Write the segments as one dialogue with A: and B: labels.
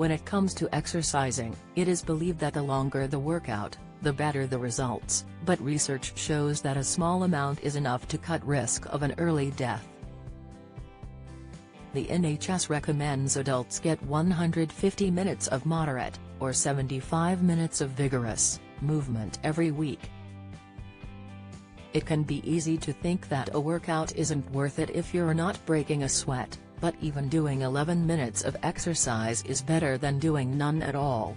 A: When it comes to exercising, it is believed that the longer the workout, the better the results, but research shows that a small amount is enough to cut risk of an early death. The NHS recommends adults get 150 minutes of moderate, or 75 minutes of vigorous, movement every week. It can be easy to think that a workout isn't worth it if you're not breaking a sweat, but even doing 11 minutes of exercise is better than doing none at all.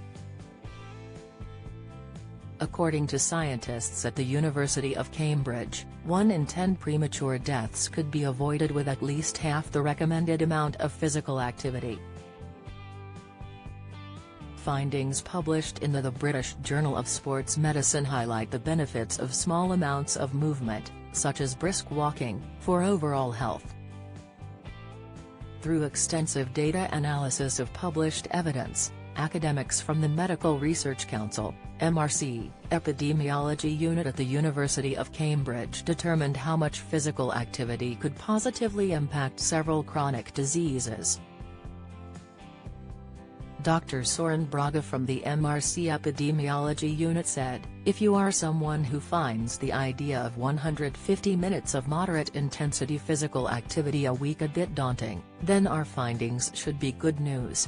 A: According to scientists at the University of Cambridge, 1 in 10 premature deaths could be avoided with at least half the recommended amount of physical activity. Findings published in the British Journal of Sports Medicine highlight the benefits of small amounts of movement, such as brisk walking, for overall health. Through extensive data analysis of published evidence, academics from the Medical Research Council, MRC, Epidemiology Unit at the University of Cambridge determined how much physical activity could positively impact several chronic diseases. Dr. Soren Braga from the MRC Epidemiology Unit said, "If you are someone who finds the idea of 150 minutes of moderate-intensity physical activity a week a bit daunting, then our findings should be good news.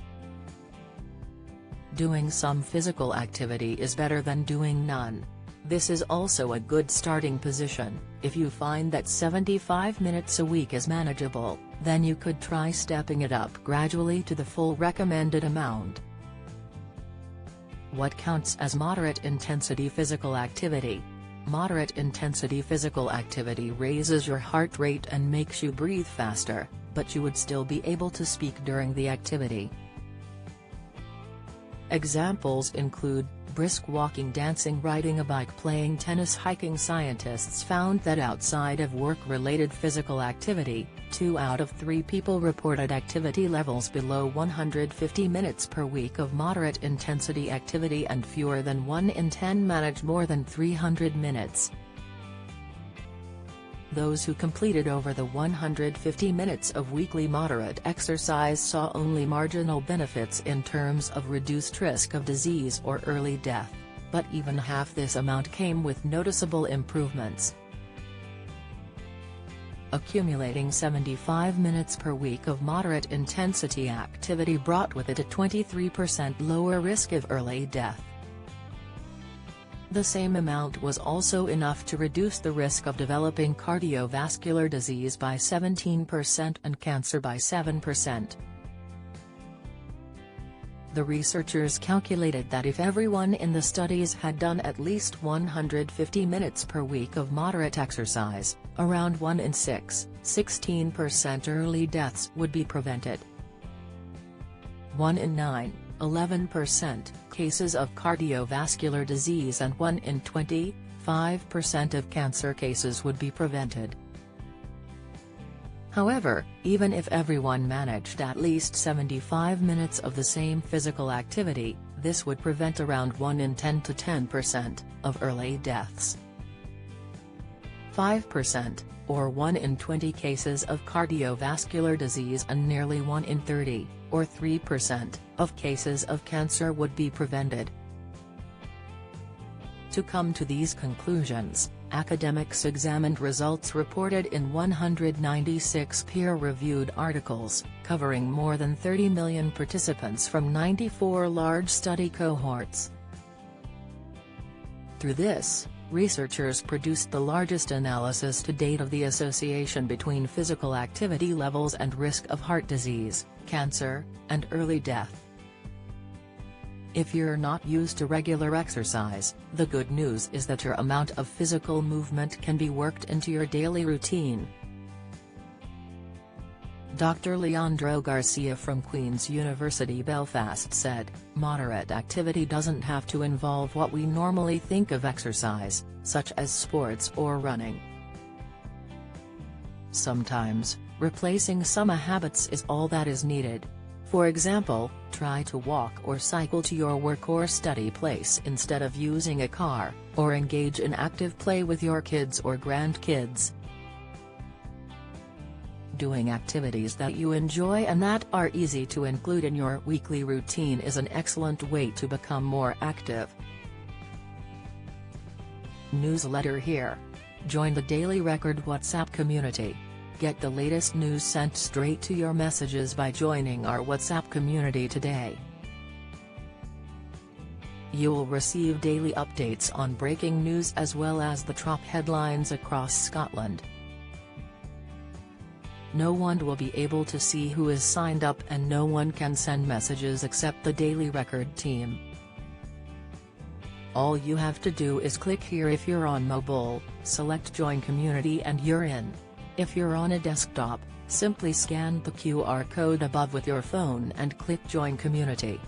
A: Doing some physical activity is better than doing none. This is also a good starting position. If you find that 75 minutes a week is manageable, then you could try stepping it up gradually to the full recommended amount." What counts as moderate-intensity physical activity? Moderate-intensity physical activity raises your heart rate and makes you breathe faster, but you would still be able to speak during the activity. Examples include brisk walking, dancing, riding a bike, playing tennis, hiking. Scientists found that outside of work-related physical activity, 2 out of 3 people reported activity levels below 150 minutes per week of moderate-intensity activity, and fewer than 1 in 10 managed more than 300 minutes. Those who completed over the 150 minutes of weekly moderate exercise saw only marginal benefits in terms of reduced risk of disease or early death, but even half this amount came with noticeable improvements. Accumulating 75 minutes per week of moderate intensity activity brought with it a 23% lower risk of early death. The same amount was also enough to reduce the risk of developing cardiovascular disease by 17% and cancer by 7%. The researchers calculated that if everyone in the studies had done at least 150 minutes per week of moderate exercise, around 1 in 6, 16% early deaths would be prevented. 1 in 9, 11% cases of cardiovascular disease and 1 in 20, 5% of cancer cases would be prevented. However, even if everyone managed at least 75 minutes of the same physical activity, this would prevent around 1 in 10 to 10% of early deaths. 5%, or 1 in 20 cases of cardiovascular disease, and nearly 1 in 30, or 3%, of cases of cancer would be prevented. To come to these conclusions, academics examined results reported in 196 peer-reviewed articles, covering more than 30 million participants from 94 large study cohorts. Through this, researchers produced the largest analysis to date of the association between physical activity levels and risk of heart disease, cancer, and early death. If you're not used to regular exercise, the good news is that your amount of physical movement can be worked into your daily routine. Dr. Leandro Garcia from Queen's University Belfast said, "Moderate activity doesn't have to involve what we normally think of exercise, such as sports or running. Sometimes, replacing some habits is all that is needed. For example, try to walk or cycle to your work or study place instead of using a car, or engage in active play with your kids or grandkids." Doing activities that you enjoy and that are easy to include in your weekly routine is an excellent way to become more active. Newsletter here. Join the Daily Record WhatsApp community. Get the latest news sent straight to your messages by joining our WhatsApp community today. You will receive daily updates on breaking news as well as the top headlines across Scotland. No one will be able to see who is signed up and no one can send messages except the Daily Record team. All you have to do is click here if you're on mobile, select Join Community and you're in. If you're on a desktop, simply scan the QR code above with your phone and click Join Community.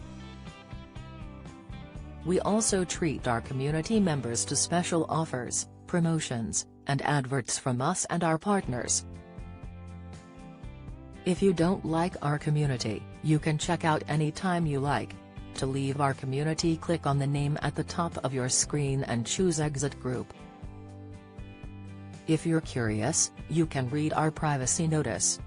A: We also treat our community members to special offers, promotions, and adverts from us and our partners. If you don't like our community, you can check out anytime you like. To leave our community, click on the name at the top of your screen and choose Exit Group. If you're curious, you can read our privacy notice.